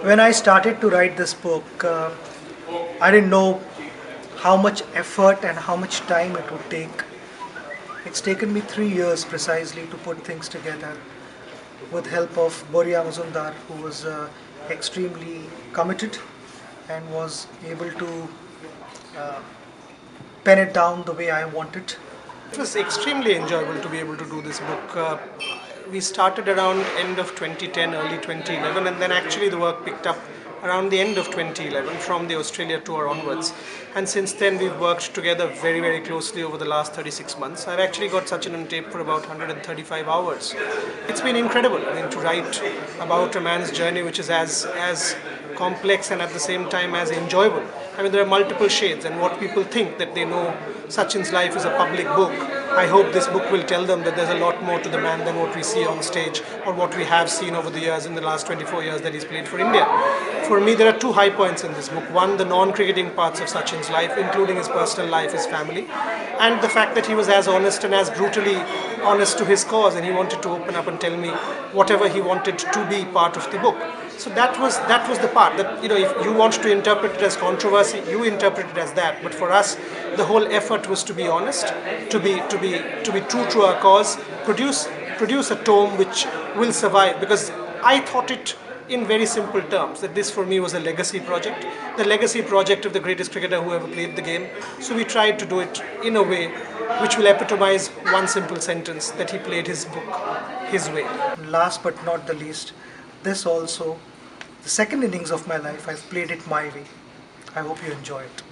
When I started to write this book, I didn't know how much effort and how much time it would take. It's taken me 3 years precisely to put things together with help of Boria Mazumdar, who was extremely committed and was able to uh, pen it down the way I wanted. It was extremely enjoyable to be able to do this book. We started around end of 2010, early 2011, and then actually the work picked up around the end of 2011 from the Australia tour onwards. And since then we've worked together very, very closely over the last 36 months. I've actually got Sachin on tape for about 135 hours. It's been incredible, I mean, to write about a man's journey which is as complex and at the same time as enjoyable. I mean, there are multiple shades, and what people think that they know Sachin's life is a public book, I hope this book will tell them that there's a lot more to the man than what we see on stage or what we have seen over the years in the last 24 years that he's played for India. For me, there are two high points in this book. One, the non-cricketing parts of Sachin's life, including his personal life, his family, and the fact that he was as honest and as brutally honest to his cause, and he wanted to open up and tell me whatever he wanted to be part of the book. So that was the part that, you know, if you want to interpret it as controversy, you interpret it as that. But for us, the whole effort was to be honest, to be true to our cause, produce a tome which will survive. Because I thought it in very simple terms that this for me was a legacy project, the legacy project of the greatest cricketer who ever played the game. So we tried to do it in a way which will epitomize one simple sentence, that he played his book his way. Last but not the least, this also, the second innings of my life, I've played it my way. I hope you enjoy it.